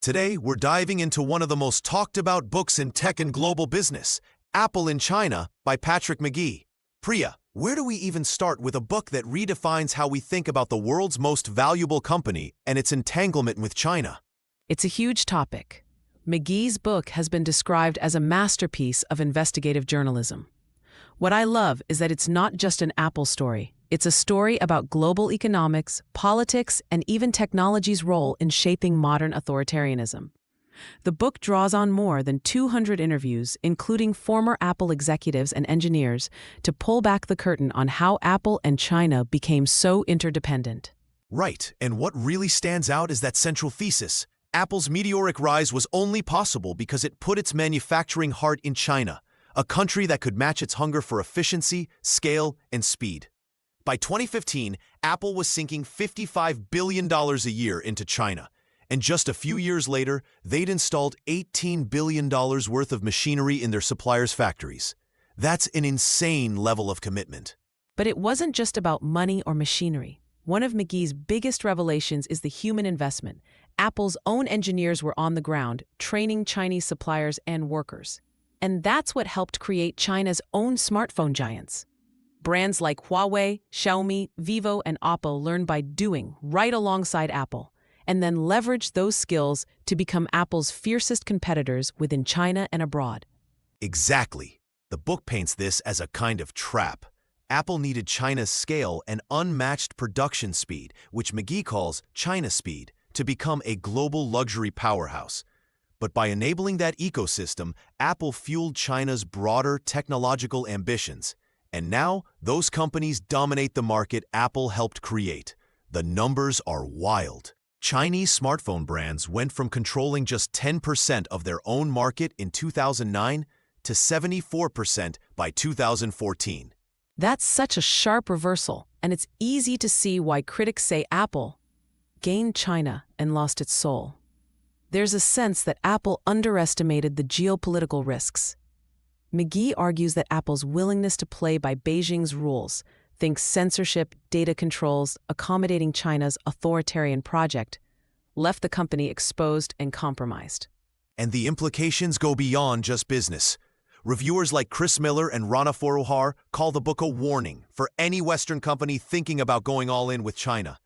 Today, we're diving into one of the most talked about books in tech and global business, Apple in China by Patrick McGee. Priya, where do we even start with a book that redefines how we think about the world's most valuable company and its entanglement with China? It's a huge topic. McGee's book has been described as a masterpiece of investigative journalism. What I love is that it's not just an Apple story. It's a story about global economics, politics, and even technology's role in shaping modern authoritarianism. The book draws on more than 200 interviews, including former Apple executives and engineers, to pull back the curtain on how Apple and China became so interdependent. Right, and what really stands out is that central thesis. Apple's meteoric rise was only possible because it put its manufacturing heart in China, a country that could match its hunger for efficiency, scale, and speed. By 2015, Apple was sinking $55 billion a year into China, and just a few years later, they'd installed $18 billion worth of machinery in their suppliers' factories. That's an insane level of commitment. But it wasn't just about money or machinery. One of McGee's biggest revelations is the human investment. Apple's own engineers were on the ground, training Chinese suppliers and workers. And that's what helped create China's own smartphone giants. Brands like Huawei, Xiaomi, Vivo, and Oppo learned by doing right alongside Apple, and then leveraged those skills to become Apple's fiercest competitors within China and abroad. Exactly. The book paints this as a kind of trap. Apple needed China's scale and unmatched production speed, which McGee calls China speed, to become a global luxury powerhouse. But by enabling that ecosystem, Apple fueled China's broader technological ambitions. And now, those companies dominate the market Apple helped create. The numbers are wild. Chinese smartphone brands went from controlling just 10% of their own market in 2009 to 74% by 2014. That's such a sharp reversal, and it's easy to see why critics say Apple gained China and lost its soul. There's a sense that Apple underestimated the geopolitical risks. McGee argues that Apple's willingness to play by Beijing's rules, think censorship, data controls, accommodating China's authoritarian project, left the company exposed and compromised. And the implications go beyond just business. Reviewers like Chris Miller and Rana Foroohar call the book a warning for any Western company thinking about going all in with China.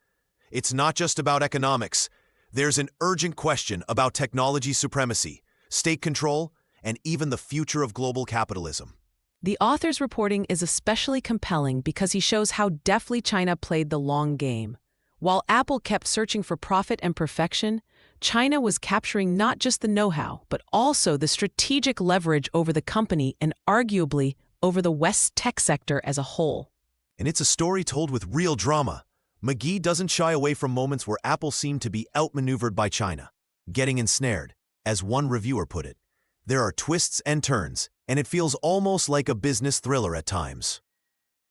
It's not just about economics. There's an urgent question about technology supremacy, state control, and even the future of global capitalism. The author's reporting is especially compelling because he shows how deftly China played the long game. While Apple kept searching for profit and perfection, China was capturing not just the know-how, but also the strategic leverage over the company and arguably over the West's tech sector as a whole. And it's a story told with real drama. McGee doesn't shy away from moments where Apple seemed to be outmaneuvered by China, getting ensnared, as one reviewer put it. There are twists and turns, and it feels almost like a business thriller at times.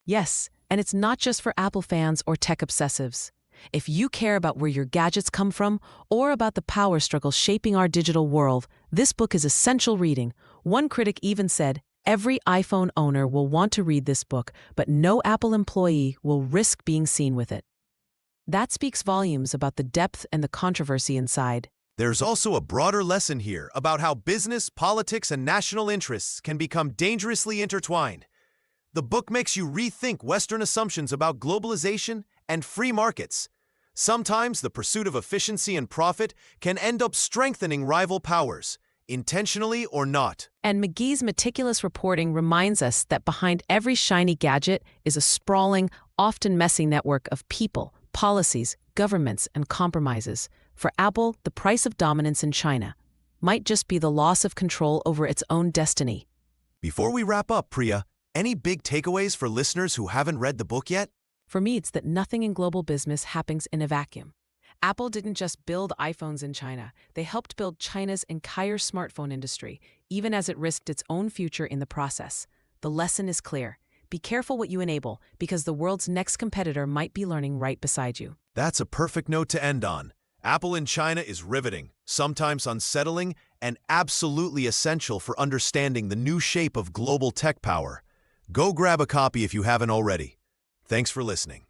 Yes, and it's not just for Apple fans or tech obsessives. If you care about where your gadgets come from or about the power struggle shaping our digital world, this book is essential reading. One critic even said, "Every iPhone owner will want to read this book, but no Apple employee will risk being seen with it." That speaks volumes about the depth and the controversy inside. There's also a broader lesson here about how business, politics, and national interests can become dangerously intertwined. The book makes you rethink Western assumptions about globalization and free markets. Sometimes the pursuit of efficiency and profit can end up strengthening rival powers, intentionally or not. And McGee's meticulous reporting reminds us that behind every shiny gadget is a sprawling, often messy network of people, policies, governments, and compromises. For Apple, the price of dominance in China might just be the loss of control over its own destiny. Before we wrap up, Priya, any big takeaways for listeners who haven't read the book yet? For me, it's that nothing in global business happens in a vacuum. Apple didn't just build iPhones in China. They helped build China's entire smartphone industry, even as it risked its own future in the process. The lesson is clear. Be careful what you enable, because the world's next competitor might be learning right beside you. That's a perfect note to end on. Apple in China is riveting, sometimes unsettling, and absolutely essential for understanding the new shape of global tech power. Go grab a copy if you haven't already. Thanks for listening.